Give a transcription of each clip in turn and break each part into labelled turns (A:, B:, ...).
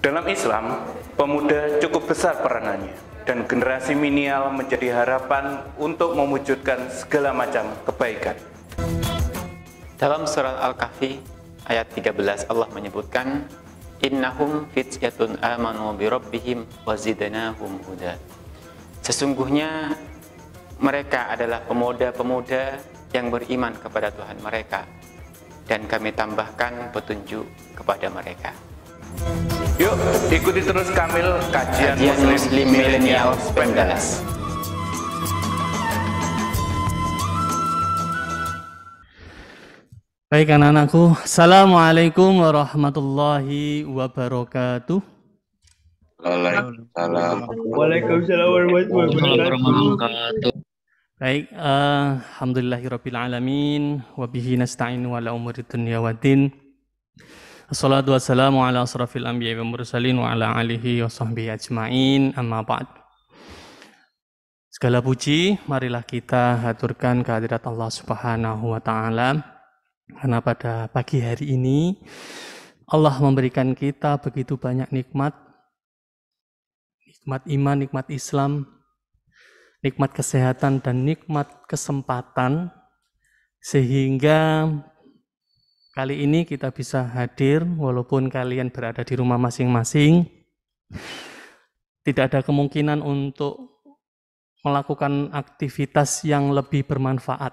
A: Dalam Islam, pemuda cukup besar peranannya dan generasi milenial menjadi harapan untuk mewujudkan segala macam kebaikan.
B: Dalam surat Al-Kahfi ayat 13 Allah menyebutkan innahum fityatun amanu bi rabbihim wa zidnahum huda. Sesungguhnya mereka adalah pemuda-pemuda yang beriman kepada Tuhan mereka dan kami tambahkan petunjuk kepada mereka.
A: Yuk, ikuti terus Kamil kajian
B: Muslim Millennial Pemdas.
C: Baik anak-anakku, Assalamualaikum warahmatullahi wabarakatuh.
D: Waalaikumsalam warahmatullahi wabarakatuh.
C: Baik, alhamdulillahirabbil alamin wa bihi nasta'inu ala umuri dunya waddin. Assalatu wassalamu ala asrafil anbiya'i wal mursalin wa ala alihi wa sahbihi ajmain. Amma ba'd. Segala puji marilah kita haturkan kehadirat Allah Subhanahu wa taala. Karena pada pagi hari ini Allah memberikan kita begitu banyak nikmat. Nikmat iman, nikmat Islam, nikmat kesehatan dan nikmat kesempatan, sehingga kali ini kita bisa hadir walaupun kalian berada di rumah masing-masing. Tidak ada kemungkinan untuk melakukan aktivitas yang lebih bermanfaat,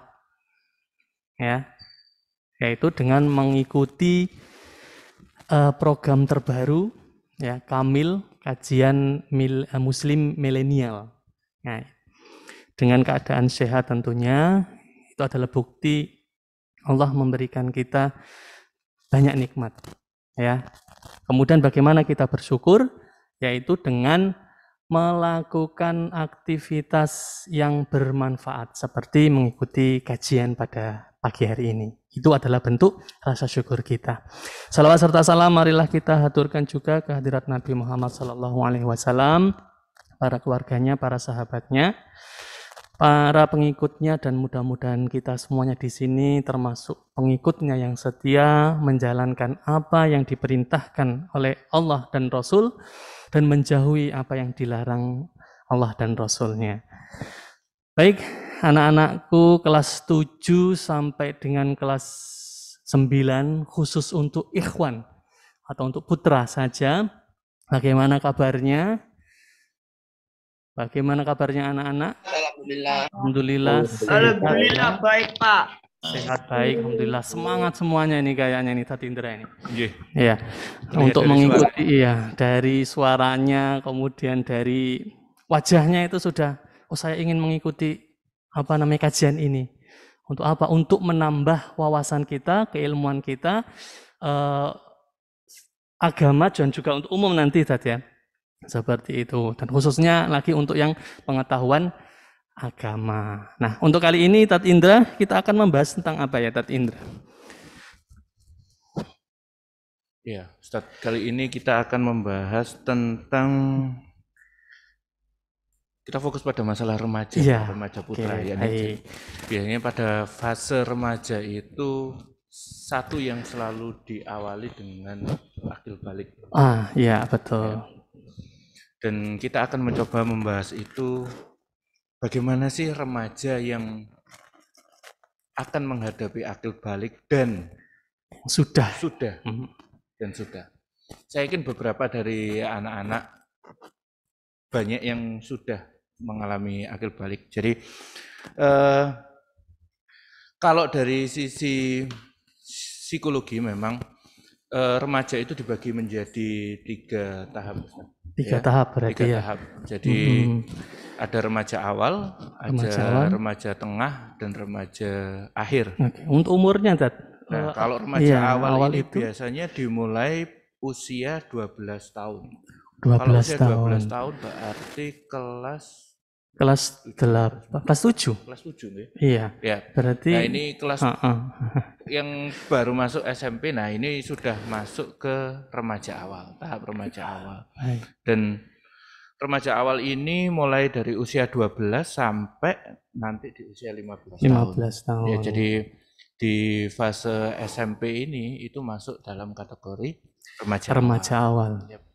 C: ya, yaitu dengan mengikuti program terbaru, ya, Kamil kajian Muslim Millennial. Nah, dengan keadaan sehat tentunya, itu adalah bukti Allah memberikan kita banyak nikmat, ya. Kemudian bagaimana kita bersyukur, yaitu dengan melakukan aktivitas yang bermanfaat seperti mengikuti kajian pada pagi hari ini. Itu adalah bentuk rasa syukur kita. Salawat serta salam marilah kita haturkan juga kehadirat Nabi Muhammad SAW, para keluarganya, para sahabatnya, para pengikutnya, dan mudah-mudahan kita semuanya di sini termasuk pengikutnya yang setia menjalankan apa yang diperintahkan oleh Allah dan Rasul dan menjauhi apa yang dilarang Allah dan Rasulnya. Baik, anak-anakku kelas 7 sampai dengan kelas 9 khusus untuk ikhwan atau untuk putra saja. Bagaimana kabarnya? Bagaimana kabarnya anak-anak? Alhamdulillah.
D: Alhamdulillah baik Pak.
C: Sehat baik, alhamdulillah. Semangat semuanya ini kayaknya nih Tati Indra ini. Iya. Untuk
A: dari
C: mengikuti dari suaranya, kemudian dari wajahnya itu sudah saya ingin mengikuti kajian ini. Untuk apa? Untuk menambah wawasan kita, keilmuan kita, agama dan juga untuk umum nanti tadi ya. Seperti itu, dan khususnya lagi untuk yang pengetahuan agama. Nah, untuk kali ini Tat Indra kita akan membahas tentang apa ya Tat Indra?
E: Ya, Ustaz, kali ini kita akan membahas tentang, kita fokus pada masalah remaja,
C: ya,
E: remaja putra. Ya, biasanya pada fase remaja itu satu yang selalu diawali dengan akil balik.
C: Ya betul.
E: Dan kita akan mencoba membahas itu, bagaimana sih remaja yang akan menghadapi akil balik dan sudah. Saya yakin beberapa dari anak-anak banyak yang sudah mengalami akil balik. Jadi kalau dari sisi psikologi memang remaja itu dibagi menjadi 3 tahap.
C: 3 tahap berarti
E: 3
C: ya.
E: tahap. Jadi ada remaja awal, remaja tengah, dan remaja akhir.
C: Untuk umurnya, Tat?
E: Nah, kalau remaja awal ini itu biasanya dimulai usia 12 tahun.
C: 12
E: kalau usia
C: tahun.
E: 12 tahun berarti kelas
C: 7. Kelas 7 ya? Iya.
E: Ya.
C: Berarti
E: nah, ini kelas yang baru masuk SMP. Nah, ini sudah masuk ke remaja awal, tahap remaja awal. Dan remaja awal ini mulai dari usia 12 sampai nanti di usia 15 tahun. Ya, jadi di fase SMP ini itu masuk dalam kategori remaja
C: awal.
E: Yep.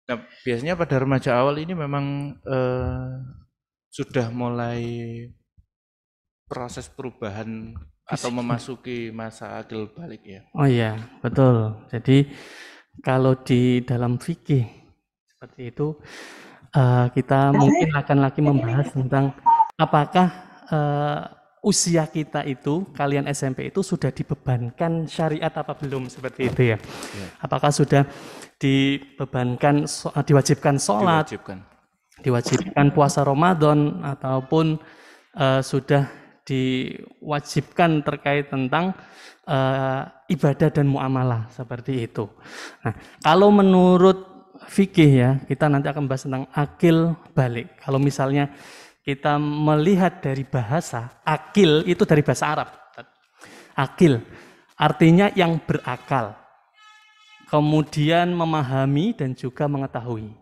E: Nah, biasanya pada remaja awal ini memang sudah mulai proses perubahan atau memasuki masa akil balik ya.
C: Oh iya, betul. Jadi kalau di dalam fikih seperti itu, kita mungkin akan lagi membahas tentang apakah usia kita itu, kalian SMP itu sudah dibebankan syariat apa belum, seperti itu ya. Apakah sudah dibebankan, diwajibkan sholat, diwajibkan puasa Ramadan, ataupun sudah diwajibkan terkait tentang ibadah dan muamalah, seperti itu. Nah, kalau menurut fikih ya, kita nanti akan bahas tentang akil balik. Kalau misalnya kita melihat dari bahasa, akil itu dari bahasa Arab. Akil artinya yang berakal, kemudian memahami dan juga mengetahui.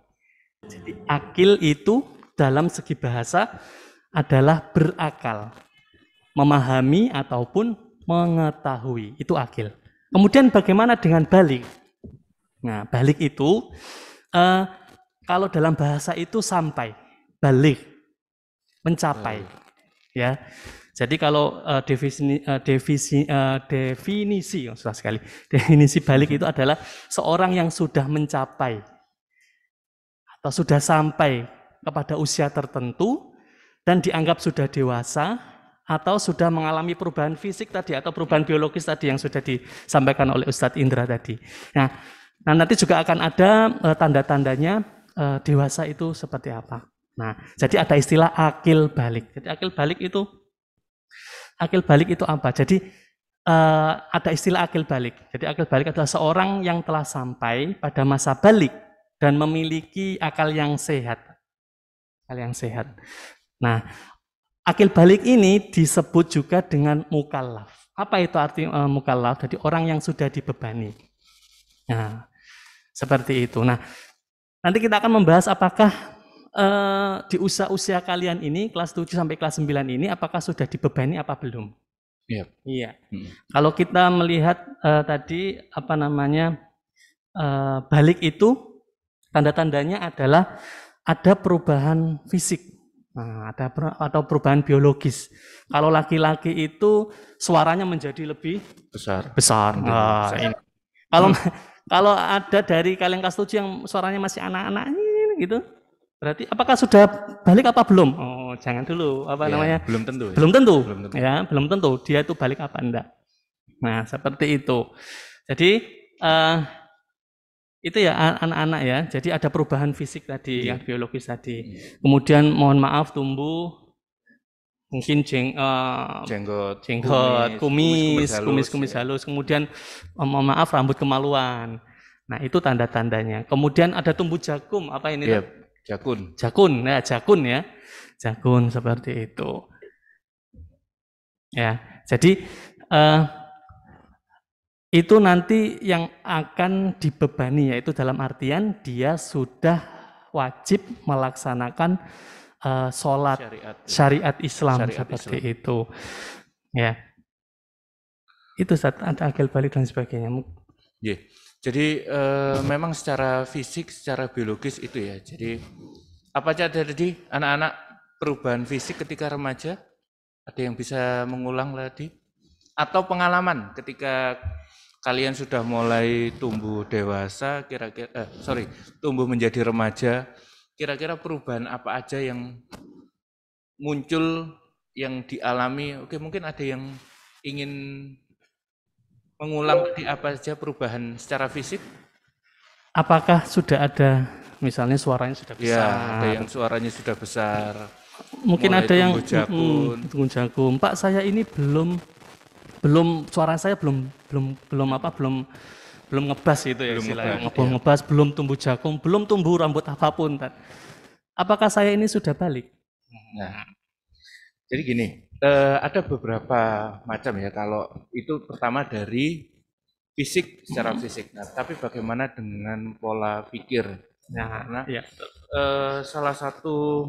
C: Jadi akil itu dalam segi bahasa adalah berakal, memahami ataupun mengetahui, itu akil. Kemudian bagaimana dengan balik? Nah, balik itu kalau dalam bahasa itu sampai, balik, mencapai, ya. Jadi kalau definisi balik itu adalah seorang yang sudah mencapai atau sudah sampai kepada usia tertentu dan dianggap sudah dewasa, atau sudah mengalami perubahan fisik tadi atau perubahan biologis tadi yang sudah disampaikan oleh Ustadz Indra tadi. Nah nanti juga akan ada tanda-tandanya dewasa itu seperti apa. Nah, jadi ada istilah akil balik. Jadi akil balik itu apa? Jadi ada istilah akil balik. Jadi akil balik adalah seorang yang telah sampai pada masa balik dan memiliki akal yang sehat. Akal yang sehat. Nah, akil balik ini disebut juga dengan mukallaf. Apa itu arti mukallaf? Jadi orang yang sudah dibebani. Nah, seperti itu. Nah, nanti kita akan membahas apakah di usia kalian ini, kelas 7 sampai kelas 9 ini, apakah sudah dibebani apa belum? Iya. Kalau kita melihat tadi, balik itu, tanda-tandanya adalah ada perubahan fisik. Nah, atau perubahan biologis. Kalau laki-laki itu suaranya menjadi lebih besar. Ini. Kalau ada dari kalian kelas 7 yang suaranya masih anak-anak gitu, berarti apakah sudah balik apa belum? Oh, jangan dulu.
E: Belum tentu.
C: Belum tentu. Ya, belum tentu. Dia itu balik apa enggak. Nah, seperti itu. Jadi itu ya anak-anak ya. Jadi ada perubahan fisik tadi, ya, biologis tadi. Kemudian mohon maaf tumbuh mungkin jenggot, kumis halus. Kemudian mohon maaf rambut kemaluan. Nah, itu tanda-tandanya. Kemudian ada tumbuh jagung, apa ini?
E: Jakun
C: ya. Jakun seperti itu. Ya. Jadi itu nanti yang akan dibebani, yaitu dalam artian dia sudah wajib melaksanakan sholat syariat Islam seperti itu. Ya. Itu ada akil balik dan sebagainya.
E: Jadi memang secara fisik, secara biologis itu ya. Jadi apa aja tadi anak-anak perubahan fisik ketika remaja? Ada yang bisa mengulang tadi? Atau pengalaman ketika kalian sudah mulai tumbuh dewasa, tumbuh menjadi remaja, kira-kira perubahan apa aja yang muncul, yang dialami? Oke, mungkin ada yang ingin mengulang di apa saja perubahan secara fisik?
C: Apakah sudah ada misalnya suaranya sudah besar?
E: Ya, ada yang suaranya sudah besar.
C: Mungkin ada yang tumbuh jagung. Pak, saya ini belum suara saya belum ngebas gitu ya istilahnya. Belum ngebas, belum tumbuh jagung, belum tumbuh rambut apapun. Apakah saya ini sudah balik?
E: Nah, jadi gini, ada beberapa macam ya. Kalau itu pertama dari fisik, secara fisik. Nah, tapi bagaimana dengan pola pikir? Nah, karena salah satu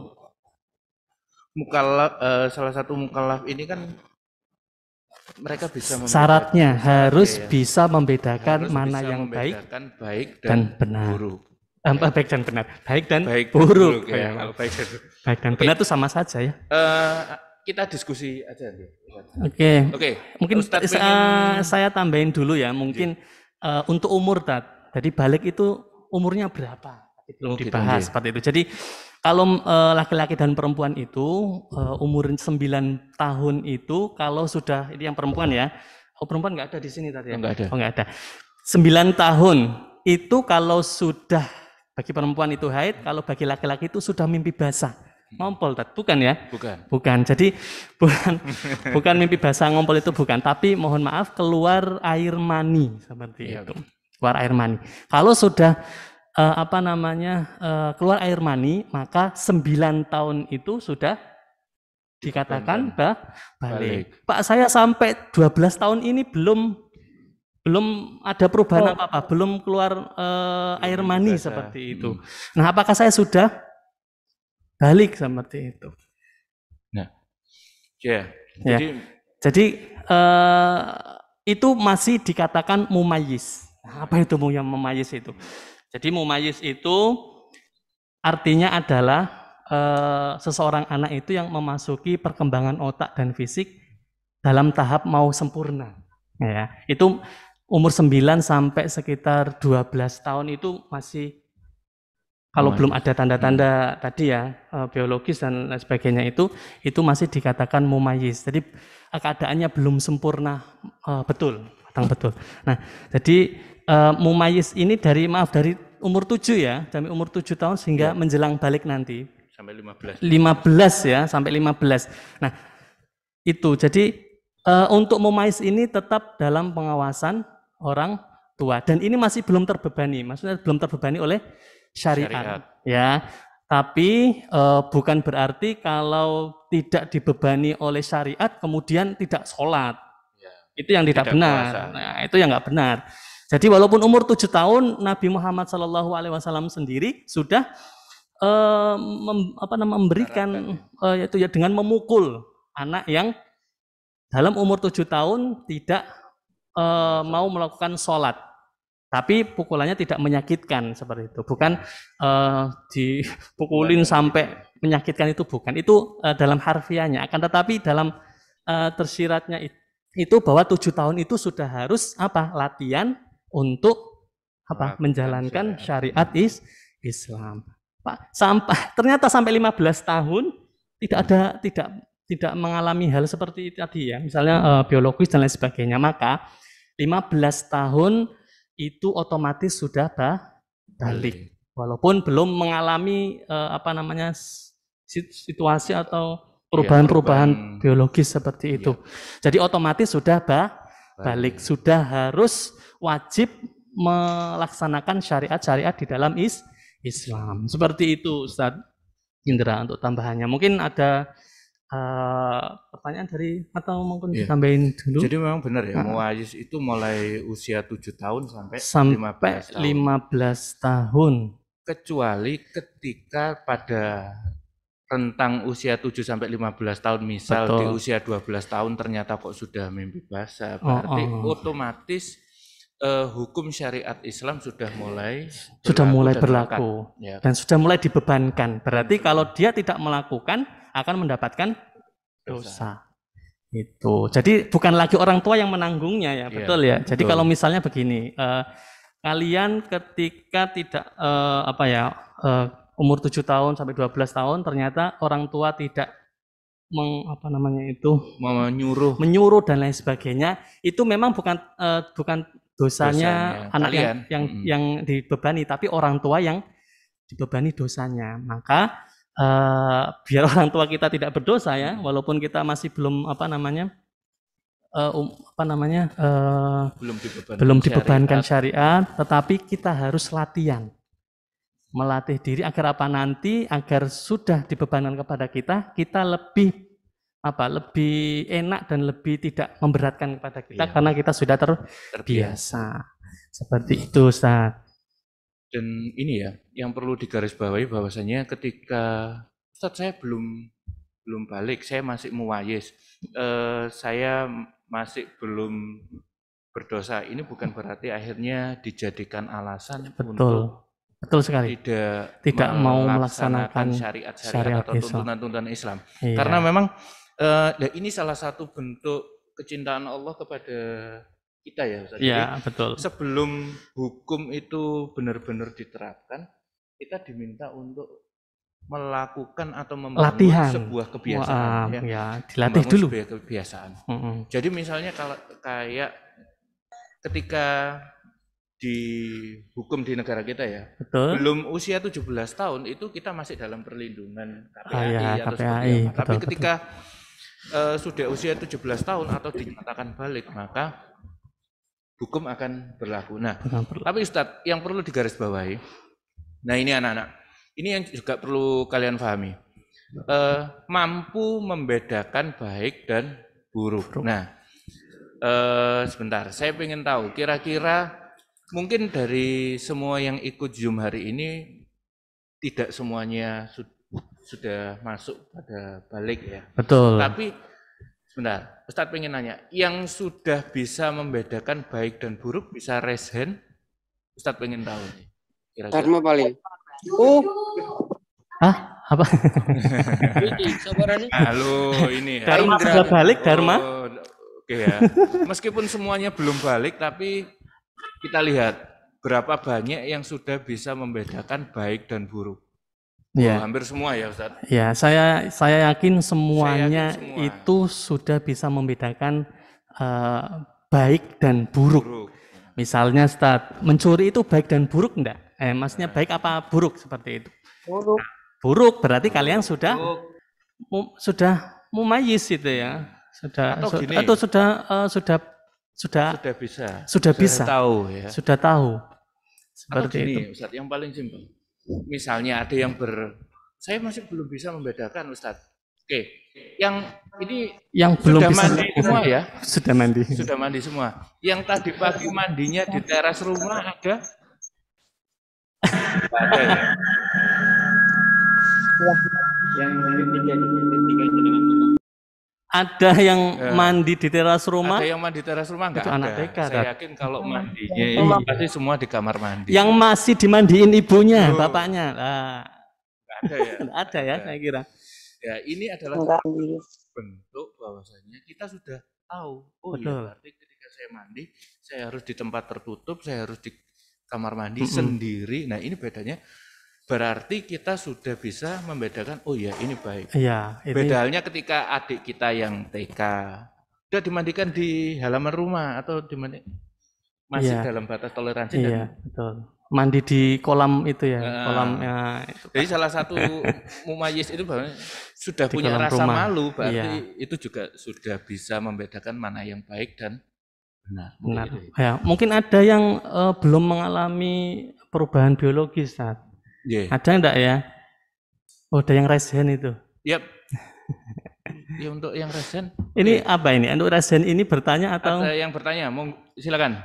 E: mukallaf ini kan mereka bisa
C: syaratnya harus bisa membedakan mana yang baik dan benar.
E: Buruk.
C: Baik dan benar. Baik dan
E: Baik dan
C: buruk.
E: ya. Kalau baik dan buruk.
C: Baik dan benar itu sama saja ya.
E: Kita diskusi aja nih.
C: Oke. Mungkin saya tambahin dulu ya. Mungkin untuk umur Jadi balik itu umurnya berapa? Belum dibahas seperti itu. Jadi kalau laki-laki dan perempuan itu umur 9 tahun itu kalau sudah ini yang perempuan ya. Oh perempuan nggak ada di sini tadi ya?
E: Nggak ada.
C: Oh nggak ada. 9 tahun itu kalau sudah bagi perempuan itu haid, kalau bagi laki-laki itu sudah mimpi basah. Ngompol, bukan ya? Bukan. Jadi bukan mimpi basah ngompol itu bukan, tapi mohon maaf keluar air mani seperti itu. Keluar air mani. Kalau sudah keluar air mani, maka 9 tahun itu sudah dikatakan balik. Pak, saya sampai 12 tahun ini belum ada perubahan apa-apa, belum keluar air mani seperti itu. Nah, apakah saya sudah balik seperti itu?
E: Nah,
C: jadi itu masih dikatakan mumayyiz. Nah, apa itu yang mumayyiz itu? Jadi mumayyiz itu artinya adalah seseorang anak itu yang memasuki perkembangan otak dan fisik dalam tahap mau sempurna. Ya, itu umur 9 sampai sekitar 12 tahun itu masih kalau belum ada tanda-tanda tadi ya biologis dan lain sebagainya itu masih dikatakan mumayyiz. Jadi keadaannya belum sempurna betul. Nah, jadi mumayyiz ini dari umur 7 ya, dari umur 7 tahun sehingga menjelang balik nanti
E: sampai 15
C: ya, sampai 15. Nah, itu jadi untuk mumayyiz ini tetap dalam pengawasan orang tua dan ini masih belum terbebani, maksudnya belum terbebani oleh syariat. Ya. Tapi bukan berarti kalau tidak dibebani oleh syariat kemudian tidak sholat. Ya. Itu yang tidak benar. Nah, itu yang nggak benar. Jadi walaupun umur 7 tahun Nabi Muhammad SAW sendiri sudah memberikan yaitu ya dengan memukul anak yang dalam umur 7 tahun tidak mau melakukan sholat, tapi pukulannya tidak menyakitkan seperti itu, bukan dipukulin sampai menyakitkan itu bukan, itu dalam harfiahnya. Akan tetapi dalam tersiratnya itu bahwa 7 tahun itu sudah harus latihan untuk menjalankan syariat Islam. Pak, ternyata sampai 15 tahun tidak mengalami hal seperti itu tadi ya, misalnya biologis dan lain sebagainya, maka 15 tahun itu otomatis sudah balik, walaupun belum mengalami situasi atau perubahan biologis seperti itu. Jadi otomatis sudah balik, sudah harus wajib melaksanakan syariat-syariat di dalam Islam. Seperti itu Ustaz Indra untuk tambahannya. Mungkin ada pertanyaan dari atau mungkin ditambahin dulu.
E: Jadi memang benar ya, mumayyiz itu mulai usia 7 tahun sampai 15
C: tahun.
E: Kecuali ketika pada rentang usia 7 sampai 15 tahun, misal di usia 12 tahun ternyata kok sudah mimpi basah, berarti otomatis hukum syariat Islam sudah mulai
C: berlaku dan sudah mulai dibebankan. Berarti kalau dia tidak melakukan akan mendapatkan dosa. Itu. Jadi bukan lagi orang tua yang menanggungnya ya, betul ya. Jadi kalau misalnya begini, kalian ketika tidak umur 7 tahun sampai 12 tahun ternyata orang tua tidak menyuruh dan lain sebagainya, itu memang bukan dosanya anak yang dibebani, tapi orang tua yang dibebani dosanya. Maka biar orang tua kita tidak berdosa ya, walaupun kita masih belum belum dibebankan syariat, tetapi kita harus melatih diri agar agar sudah dibebankan kepada kita lebih enak dan lebih tidak memberatkan kepada kita karena kita sudah terbiasa. Seperti itu Ustaz.
E: Dan ini ya, yang perlu digarisbawahi bahwasanya ketika Ustaz saya belum balik, saya masih mumayyiz, saya masih belum berdosa. Ini bukan berarti akhirnya dijadikan alasan untuk
C: Betul sekali. Tidak mau melaksanakan
E: syariat atau
C: Islam.
E: tuntunan-tuntunan Islam.
C: Iya.
E: Karena memang ini salah satu bentuk kecintaan Allah kepada kita ya Ustaz.
C: Iya,
E: Jadi,
C: betul.
E: sebelum hukum itu benar-benar diterapkan, kita diminta untuk melakukan atau membangun
C: Latihan.
E: sebuah kebiasaan.
C: Wah, ya, dilatih
E: Membangun
C: dulu.
E: sebuah kebiasaan. Jadi misalnya kalau kayak ketika dihukum di negara kita ya,
C: Betul.
E: belum usia 17 tahun itu kita masih dalam perlindungan KPAI
C: ya,
E: atau
C: KPAI,
E: seperti apa.
C: betul,
E: Tapi ketika sudah usia 17 tahun atau dinyatakan balik, maka hukum akan berlaku. Nah, tapi Ustadz, yang perlu digarisbawahi, nah ini anak-anak, ini yang juga perlu kalian pahami, mampu membedakan baik dan buruk. Nah, sebentar, saya ingin tahu, kira-kira mungkin dari semua yang ikut Zoom hari ini, tidak semuanya sudah masuk pada balik ya.
C: Betul.
E: Tapi sebentar, Ustadz pengen nanya, yang sudah bisa membedakan baik dan buruk bisa raise hand? Ustadz pengen tahu nih. Kira-kira.
F: Dharma paling.
C: Hah? Apa?
E: Halo, ini ya.
C: Dharma sudah balik, Dharma?
E: Oke ya. Meskipun semuanya belum balik, tapi kita lihat berapa banyak yang sudah bisa membedakan baik dan buruk.
C: Ya.
E: Hampir semua ya Ustadz.
C: Ya, saya yakin semuanya itu sudah bisa membedakan baik dan buruk. Misalnya Ustadz, mencuri itu baik dan buruk enggak? Maksudnya baik apa buruk seperti itu?
F: Buruk.
C: Buruk berarti kalian sudah mumayyiz itu ya. Sudah bisa
E: tahu ya.
C: Sudah tahu. Seperti
E: atau gini,
C: itu.
E: Ustadz, yang paling simpel. Misalnya ada yang saya masih belum bisa membedakan Ustadz. Oke, yang ini
C: yang belum
E: sudah
C: bisa
E: mandi semua ya?
C: Sudah mandi.
E: Sudah mandi semua. Yang tadi pagi mandinya di teras rumah ada? Ada ya?
C: Ada yang mandi di teras rumah?
E: Ada yang mandi di teras rumah? Enggak ada.
C: Anak TK,
E: saya yakin kalau mandinya itu pasti semua di kamar mandi.
C: Yang masih dimandiin ibunya, bapaknya. Nah,
E: ada ya?
C: Ada ya, saya kira.
E: Ya, ini adalah bentuk bahwasanya kita sudah tahu. Oh iya, berarti ketika saya mandi, saya harus di tempat tertutup, saya harus di kamar mandi sendiri. Nah, ini bedanya. Berarti kita sudah bisa membedakan, oh ya ini baik.
C: Iya.
E: Bedanya ketika adik kita yang TK, sudah dimandikan di halaman rumah atau masih dalam batas toleransi.
C: Iya, betul. Mandi di kolam itu ya, kolamnya.
E: Jadi salah satu mumayyiz itu sudah punya rasa malu, berarti itu juga sudah bisa membedakan mana yang baik dan benar.
C: Ya, mungkin ada yang belum mengalami perubahan biologis, Ustaz. Ada enggak ya? Oh, ada yang resen itu.
E: Yap. Ya untuk yang resen.
C: Ini apa ini? Untuk resen ini bertanya atau?
E: Ada yang bertanya, silakan.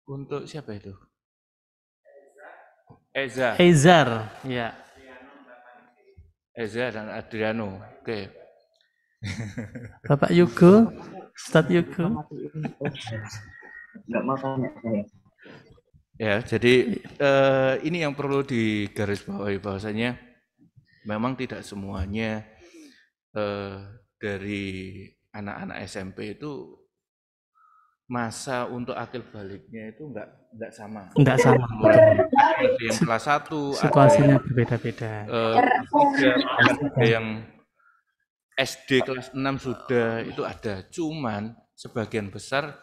E: Untuk siapa itu?
C: Ezar, ya.
E: Eza dan Adriano. Oke.
C: Bapak Yugo, Ustadz Yugo.
D: Enggak makan ya.
E: Ya, jadi ini yang perlu digarisbawahi bahwasanya memang tidak semuanya dari anak-anak SMP itu masa untuk akil baliknya itu enggak sama.
C: Enggak sama.
E: Ada yang kelas 1,
C: situasinya berbeda-beda.
E: Ada yang SD kelas 6 sudah itu ada, cuman sebagian besar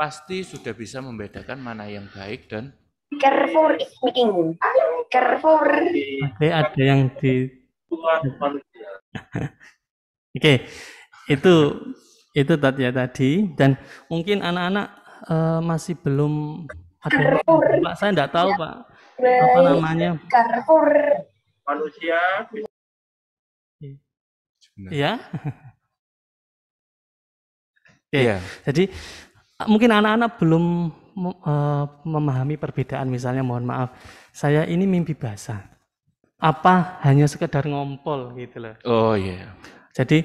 E: pasti sudah bisa membedakan mana yang baik dan
F: Carrefour speaking. Carrefour.
C: Ada yang di Oke. Itu tadi dan mungkin anak-anak masih belum ada. Pak, saya enggak tahu, Pak. Apa namanya?
F: Carrefour.
D: Manusia.
C: Ya. Oke. Jadi mungkin anak-anak belum memahami perbedaan, misalnya mohon maaf, saya ini mimpi basah. Apa hanya sekedar ngompol gitu loh.
E: Oh iya.
C: Jadi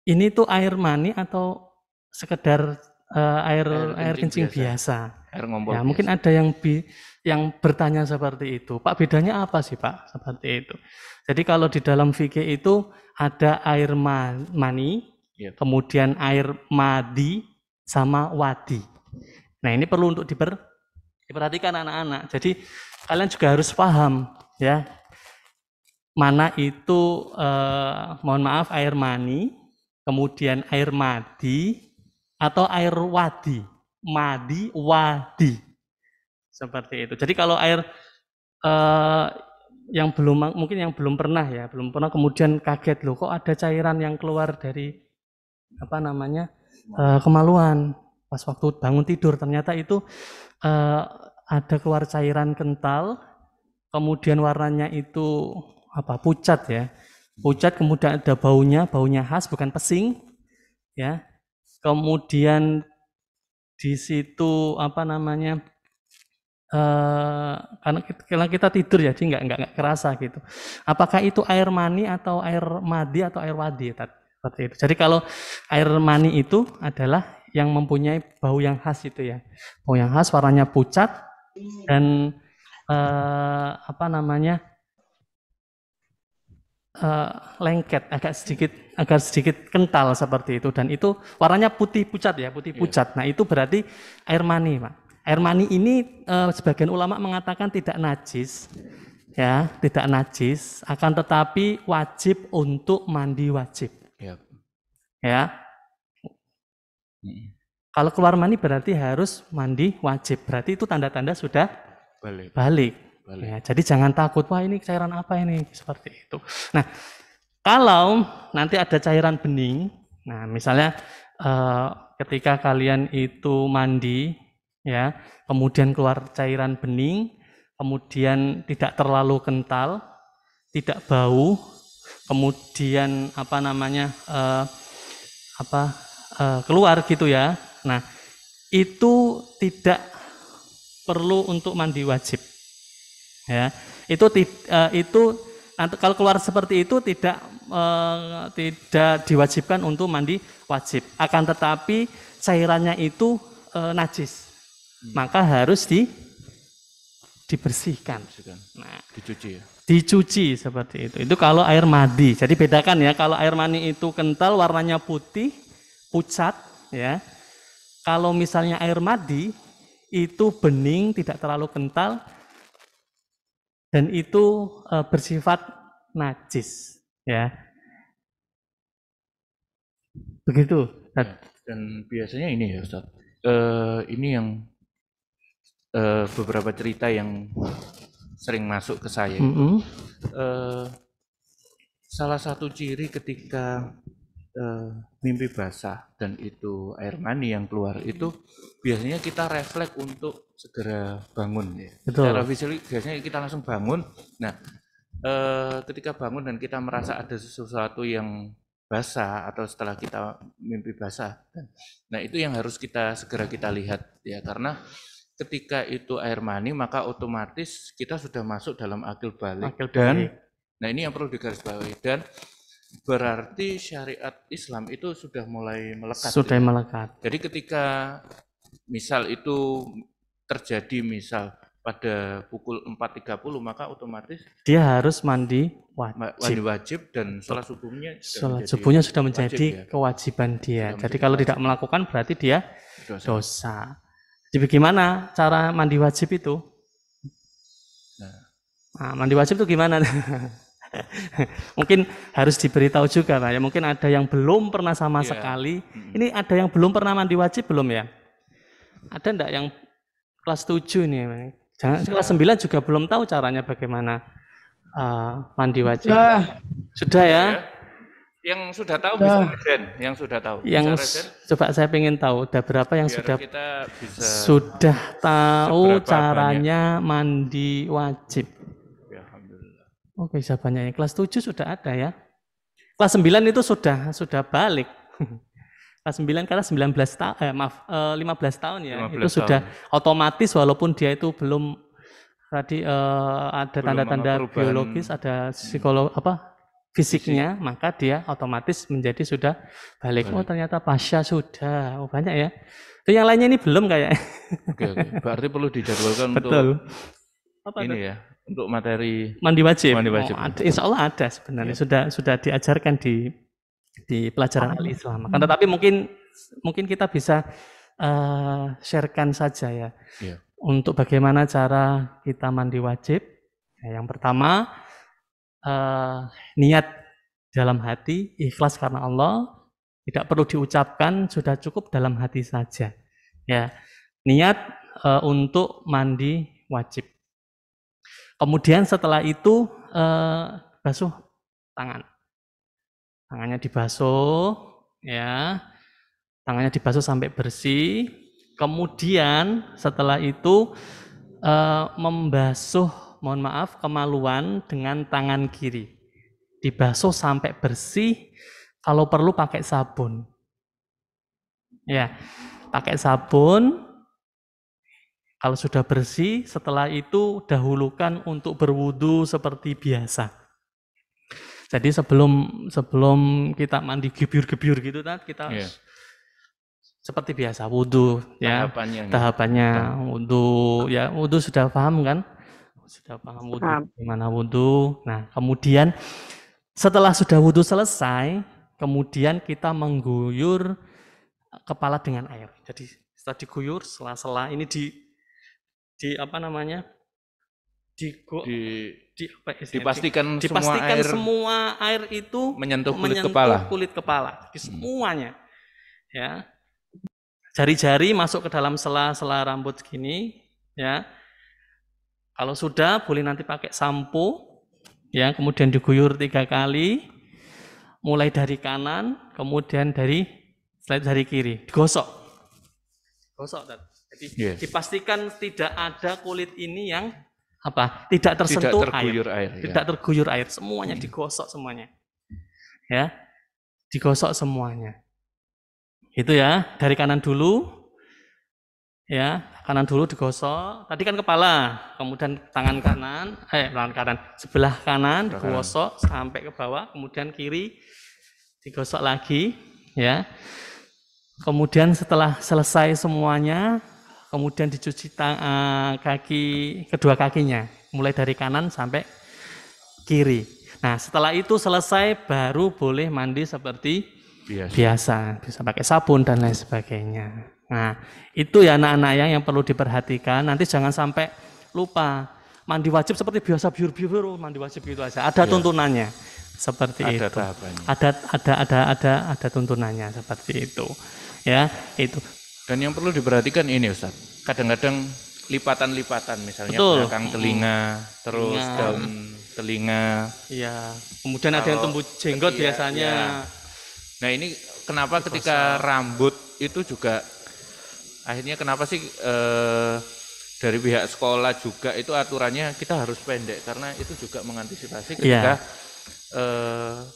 C: ini tuh air mani atau sekedar air kencing biasa.
E: Air ngompol.
C: Ya, mungkin ada yang bertanya seperti itu. Pak, bedanya apa sih, Pak? Seperti itu. Jadi kalau di dalam fikih itu ada air mani, kemudian air madi sama wadi. Nah, ini perlu untuk diperhatikan anak-anak. Jadi kalian juga harus paham ya. Mana itu mohon maaf air mani, kemudian air madi atau air wadi. Madi, wadi. Seperti itu. Jadi kalau air yang belum pernah kemudian kaget loh kok ada cairan yang keluar dari kemaluan pas waktu bangun tidur, ternyata itu ada keluar cairan kental, kemudian warnanya itu pucat ya. Pucat, kemudian ada baunya khas, bukan pesing ya. Kemudian di situ karena kita tidur ya, jadi nggak kerasa gitu. Apakah itu air mani atau air madi atau air wadi? Seperti itu. Jadi kalau air mani itu adalah yang mempunyai bau yang khas itu ya, bau yang khas, warnanya pucat dan lengket, agak sedikit kental seperti itu, dan itu warnanya putih pucat. Nah, itu berarti air mani, Pak. Air mani ini sebagian ulama mengatakan tidak najis, ya, tidak najis, akan tetapi wajib untuk mandi wajib. Ya. Kalau keluar mani berarti harus mandi wajib. Berarti itu tanda-tanda sudah balik. Ya, jadi jangan takut, wah ini cairan apa ini, seperti itu. Nah, kalau nanti ada cairan bening, nah misalnya ketika kalian itu mandi, ya, kemudian keluar cairan bening, kemudian tidak terlalu kental, tidak bau, kemudian keluar gitu ya. Nah, itu tidak perlu untuk mandi wajib. Ya, itu nanti kalau keluar seperti itu tidak diwajibkan untuk mandi wajib. Akan tetapi cairannya itu najis, maka harus dibersihkan. Nah,
E: dicuci ya.
C: Dicuci seperti itu. Itu kalau air madi. Jadi bedakan ya, kalau air mani itu kental, warnanya putih, pucat, ya. Kalau misalnya air madi itu bening, tidak terlalu kental, dan itu bersifat najis, ya. Begitu.
E: Dan biasanya ini ya Ustaz, ini yang beberapa cerita yang sering masuk ke saya. Salah satu ciri ketika mimpi basah dan itu air mani yang keluar, itu biasanya kita refleks untuk segera bangun ya. Secara visual biasanya kita langsung bangun. Nah, ketika bangun dan kita merasa ada sesuatu yang basah atau setelah kita mimpi basah, nah itu yang harus segera kita lihat ya, karena ketika itu air mani maka otomatis kita sudah masuk dalam akil balik. Nah ini yang perlu digarisbawahi, dan berarti syariat Islam itu sudah mulai melekat.
C: Sudah melekat.
E: Jadi ketika misal itu terjadi misal pada pukul 4.30 maka otomatis dia
C: harus mandi
E: wajib dan sholat
C: subuhnya sudah menjadi kewajiban dia. Jadi kalau tidak melakukan berarti dia dosa. Jadi bagaimana cara mandi wajib itu? Nah, mandi wajib itu gimana? Mungkin harus diberitahu juga Pak ya. Mungkin ada yang belum pernah sama sekali. Ini ada yang belum pernah mandi wajib belum ya? Ada enggak yang kelas 7 nih? Jangan kelas 9 juga belum tahu caranya bagaimana mandi wajib. Sudah ya?
E: Yang sudah tahu bisa resen, yang sudah tahu.
C: Coba saya pengen tahu, ada berapa yang sudah tahu caranya mandi wajib?
E: Ya, alhamdulillah.
C: Oke, bisa banyak. Kelas 7 sudah ada ya. Kelas 9 itu sudah balik. Kelas 9 karena 15 tahun ya. 15 itu sudah otomatis, walaupun dia itu belum tadi ada tanda-tanda biologis, ada fisiknya, maka dia otomatis menjadi sudah balik. Oh ternyata pasca sudah, oh banyak ya. Itu yang lainnya ini belum kayak.
E: Oke. Berarti perlu dijadwalkan
C: Betul.
E: Untuk ini ya, untuk materi
C: mandi wajib.
E: Mandi wajib.
C: Oh, insya Allah ada sebenarnya, sudah diajarkan di pelajaran al-Islam. Kan tetapi mungkin kita bisa sharekan saja ya. Untuk bagaimana cara kita mandi wajib. Yang pertama, niat dalam hati, ikhlas karena Allah, tidak perlu diucapkan, sudah cukup dalam hati saja. Ya, niat untuk mandi wajib. Kemudian setelah itu basuh tangan. Tangannya dibasuh, ya, tangannya dibasuh sampai bersih. Kemudian setelah itu membasuh, mohon maaf, kemaluan dengan tangan kiri. Dibasuh sampai bersih, kalau perlu pakai sabun. Ya, pakai sabun. Kalau sudah bersih, setelah itu dahulukan untuk berwudu seperti biasa. Jadi sebelum kita mandi gebyur-gebyur gitu, kita seperti biasa wudu, ya. Tahapannya wudu, ya wudu sudah paham kan? Sudah paham wudu, gimana wudu. Nah, kemudian setelah sudah wudu selesai, kemudian kita mengguyur kepala dengan air. Jadi setelah diguyur, sela-sela ini dipastikan semua air itu menyentuh kulit kepala di semuanya, ya. Jari-jari masuk ke dalam sela-sela rambut segini, ya. Kalau sudah boleh nanti pakai sampo, ya, kemudian diguyur 3 kali, mulai dari kanan, kemudian dari kiri, digosok, Jadi dipastikan tidak ada kulit ini yang tidak tersentuh tidak terguyur air, semuanya digosok semuanya, ya, digosok semuanya. Itu ya, dari kanan dulu, ya, kanan dulu digosok. Tadi kan kepala, kemudian tangan kanan, sebelah kanan digosok sampai ke bawah, kemudian kiri digosok lagi, ya. Kemudian setelah selesai semuanya, kemudian dicuci kedua kakinya, mulai dari kanan sampai kiri. Nah, setelah itu selesai baru boleh mandi seperti biasa, bisa pakai sabun dan lain sebagainya. Nah, itu ya anak-anak yang perlu diperhatikan. Nanti jangan sampai lupa. Mandi wajib seperti biasa, biur-biur, mandi wajib gitu aja. Ada tuntunannya seperti itu. Ada tuntunannya seperti itu. Ya, itu.
E: Dan yang perlu diperhatikan ini, Ustaz. Kadang-kadang lipatan-lipatan, misalnya belakang telinga, terus daun telinga.
C: Iya. Kemudian ada yang tumbuh jenggot biasanya.
E: Nah, ini kenapa ketika rambut itu juga akhirnya kenapa sih dari pihak sekolah juga itu aturannya kita harus pendek, karena itu juga mengantisipasi ketika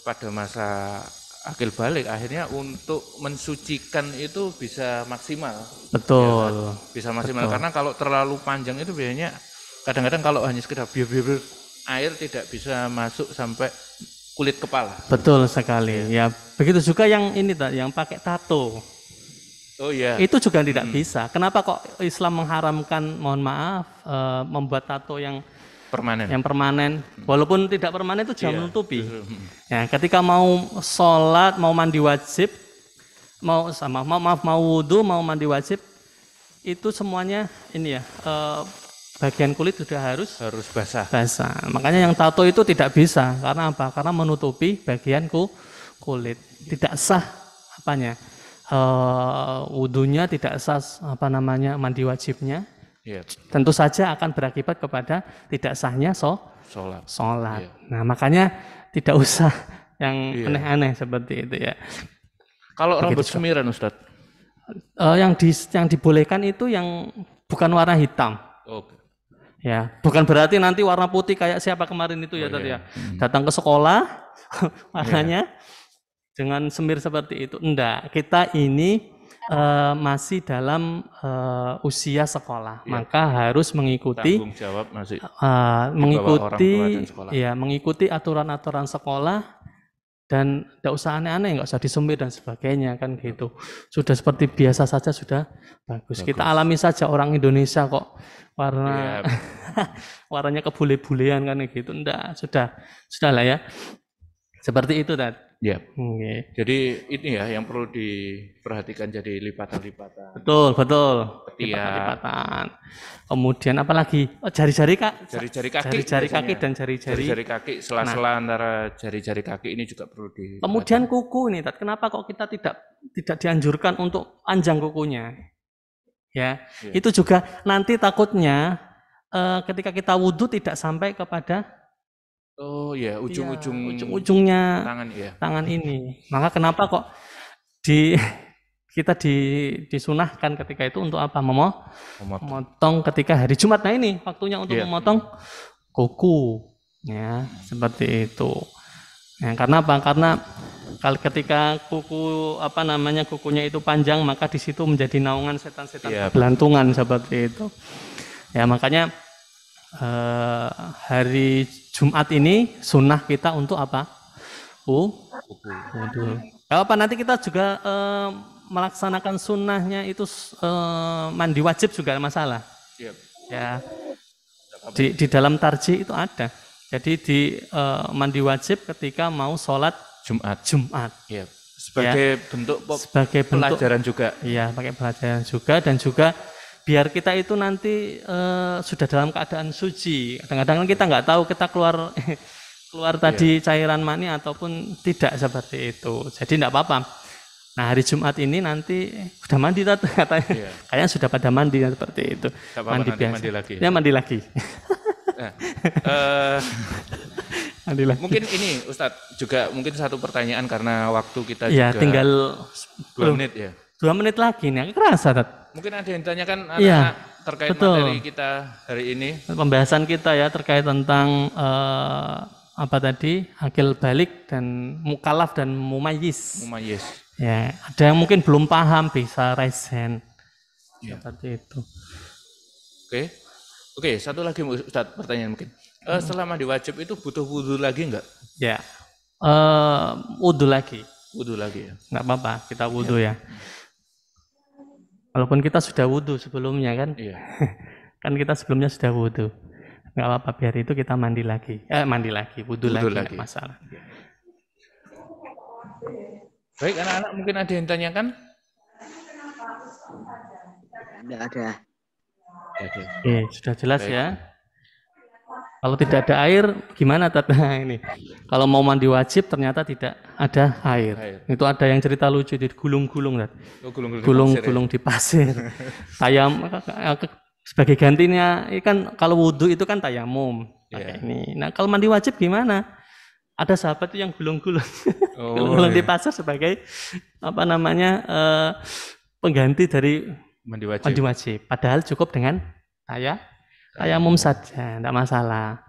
E: pada masa akil balik akhirnya untuk mensucikan itu bisa maksimal.
C: Betul.
E: Ya, bisa maksimal. Betul. Karena kalau terlalu panjang itu biasanya kadang-kadang kalau hanya sekedar biur-biur air tidak bisa masuk sampai kulit kepala.
C: Betul sekali. Ya, begitu juga yang ini yang pakai tato.
E: Oh iya.
C: Itu juga tidak bisa. Kenapa kok Islam mengharamkan, mohon maaf, membuat tato yang permanen, walaupun tidak permanen itu jangan menutupi. Ya, ketika mau sholat, mau mandi wajib, mau wudu, mau mandi wajib, itu semuanya ini ya, bagian kulit sudah harus
E: basah.
C: Makanya yang tato itu tidak bisa, karena apa? Karena menutupi bagian kulit. Tidak sah wudunya, tidak sah mandi wajibnya. Tentu saja akan berakibat kepada tidak sahnya sholat. Nah, makanya tidak usah yang aneh-aneh seperti itu ya.
E: Kalau rambut semiran, Ustaz?
C: Yang dibolehkan itu yang bukan warna hitam. Ya, bukan berarti nanti warna putih kayak siapa kemarin itu ya tadi ya. Datang ke sekolah warnanya dengan semir seperti itu. Enggak, kita ini masih dalam usia sekolah, maka harus mengikuti
E: tanggung jawab masih
C: mengikuti aturan-aturan sekolah dan tidak usah aneh-aneh, nggak usah disemir dan sebagainya kan gitu. Sudah seperti biasa saja sudah bagus. Kita alami saja orang Indonesia kok warna warnanya kebule-bulean kan gitu. Enggak, sudah lah ya. Seperti itu Tat.
E: Ya.
C: Okay.
E: Jadi ini ya yang perlu diperhatikan, jadi lipatan-lipatan.
C: Betul.
E: Lipatan.
C: Kemudian apalagi jari-jari
E: Jari-jari
C: kaki dan jari-jari
E: kaki, sela-sela antara jari-jari kaki ini juga perlu di.
C: Kemudian kuku nih, Tat. Kenapa kok kita tidak dianjurkan untuk panjang kukunya? Ya, itu juga nanti takutnya ketika kita wudhu tidak sampai kepada ujung-ujungnya tangan ini. Maka kenapa kok kita disunahkan ketika itu untuk apa? Memotong ketika hari Jumat. Nah ini waktunya untuk memotong kuku, ya seperti itu. Ya, karena apa? Karena ketika kukunya itu panjang, maka di situ menjadi naungan setan-setan belantungan seperti itu. Ya makanya hari Jumat ini sunnah kita untuk apa? Wudu. Apa nanti kita juga melaksanakan sunnahnya itu mandi wajib juga masalah. Ya. Di dalam tarjih itu ada. Jadi di mandi wajib ketika mau sholat Jumat.
E: Ya. Sebagai bentuk pelajaran juga.
C: Iya, pakai pelajaran juga dan juga biar kita itu nanti sudah dalam keadaan suci. Kadang-kadang kita nggak tahu kita keluar tadi cairan mani ataupun tidak seperti itu. Jadi tidak apa-apa. Nah hari Jumat ini nanti sudah mandi katanya. Kayaknya sudah pada mandi seperti itu. Mandi biasa.
E: Mandi lagi.
C: Ya mandi lagi.
E: Mungkin ini Ustadz juga mungkin satu pertanyaan karena waktu kita
C: ya,
E: juga
C: tinggal
E: 2 menit ya.
C: 2 menit lagi nih, kerasa Tat.
E: Mungkin ada yang ditanyakan anak-anak terkait materi kita hari ini.
C: Pembahasan kita ya terkait tentang apa tadi? Akil balik dan mukalaf dan mumayyiz. Ya, ada yang mungkin belum paham bisa raise hand. Seperti itu.
E: Oke, satu lagi Ustadz pertanyaan mungkin. Setelah mandi wajib itu butuh wudhu lagi enggak?
C: Ya. Wudhu lagi.
E: Wudhu lagi ya.
C: Enggak apa-apa, kita wudhu ya. Walaupun kita sudah wudhu sebelumnya kan, kan kita sebelumnya sudah wudhu, nggak apa-apa biar itu kita mandi lagi, wudhu lagi, nggak masalah.
E: Baik anak-anak mungkin ada yang tanyakan?
D: Tidak ada.
C: Oke, sudah jelas ya. Kalau tidak ada air, gimana Tata ini? Kalau mau mandi wajib ternyata tidak ada air. Itu ada yang cerita lucu di gulung-gulung, gulung-gulung di pasir. Sebagai gantinya, kan kalau wudhu itu kan tayamum. Ini. Nah kalau mandi wajib gimana? Ada sahabat itu yang gulung-gulung, gulung-gulung di pasir sebagai pengganti dari mandi wajib. Padahal cukup dengan tayamum saja, tidak masalah.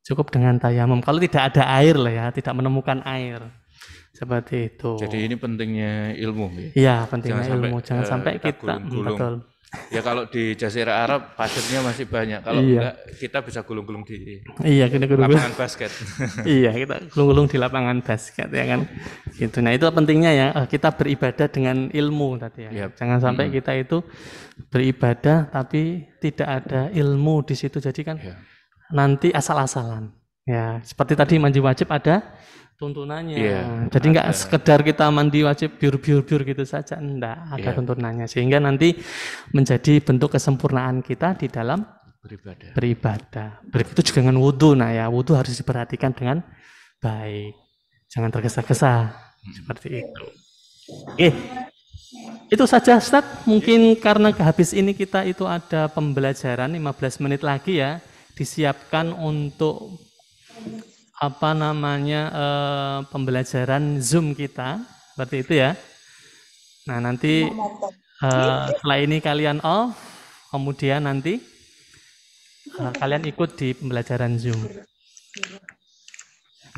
C: Cukup dengan tayamum. Kalau tidak ada air lah ya, tidak menemukan air. Seperti itu.
E: Jadi ini pentingnya ilmu ya?
C: Iya, pentingnya ilmu. Jangan sampai kita
E: gulung-gulung. Ya kalau di Jazirah Arab pasirnya masih banyak. Kalau enggak kita bisa gulung-gulung di lapangan basket. Iya, kita gulung-gulung di lapangan basket ya kan. Gitu. Nah, itu pentingnya ya, kita beribadah dengan ilmu tadi ya. Jangan sampai kita itu beribadah tapi tidak ada ilmu di situ. Jadi kan nanti asal-asalan. Ya, seperti tadi mandi wajib ada tuntunannya. Jadi enggak sekedar kita mandi wajib biur-biur gitu saja, enggak, ada tuntunannya sehingga nanti menjadi bentuk kesempurnaan kita di dalam beribadah. Begitu juga dengan wudu. Nah ya, wudu harus diperhatikan dengan baik. Jangan tergesa-gesa seperti itu. Oke. Itu saja Ustaz. Mungkin karena habis ini kita itu ada pembelajaran 15 menit lagi ya, disiapkan untuk pembelajaran Zoom kita seperti itu ya. Nah nanti setelah ini kalian off, kemudian nanti kalian ikut di pembelajaran Zoom.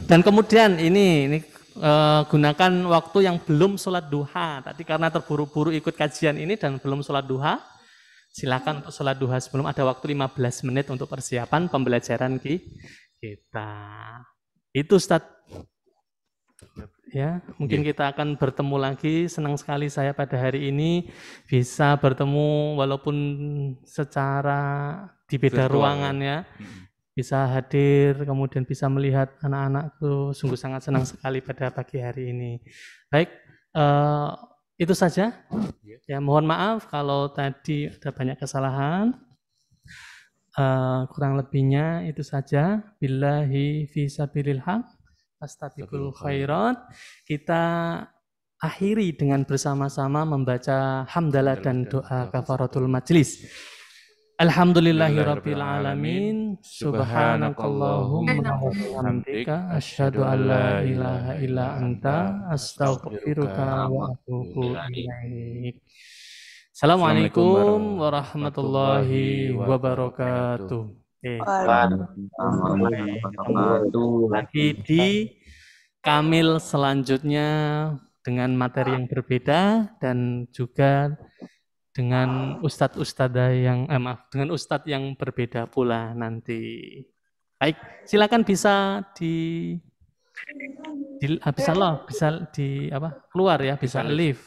E: Dan kemudian ini gunakan waktu yang belum sholat duha. Tadi karena terburu-buru ikut kajian ini dan belum sholat duha, silakan untuk sholat duha sebelum, ada waktu 15 menit untuk persiapan pembelajaran kita. Itu Ustaz.
C: ya. Mungkin kita akan bertemu lagi. Senang sekali saya pada hari ini bisa bertemu walaupun secara di beda ruangan ya. Bisa hadir, kemudian bisa melihat anak-anakku. Sungguh sangat senang sekali pada pagi hari ini. Baik, itu saja. Ya, mohon maaf kalau tadi ada banyak kesalahan. Kurang lebihnya itu saja. Billahi fi sabilil haq, astabiqul khairat. Kita akhiri dengan bersama-sama membaca hamdalah dan doa kafaratul majlis. Alhamdulillahirabbil alamin. Subhanakallahumma wa bihamdika asyhadu an la ilaha illa anta astaghfiruka wa atubu ilaik. Assalamualaikum warahmatullahi wabarakatuh. Lagi di Kamil selanjutnya dengan materi yang berbeda dan juga dengan ustadz-ustadzah yang dengan ustadz yang berbeda pula nanti. Baik, silakan bisa keluar ya, bisa live.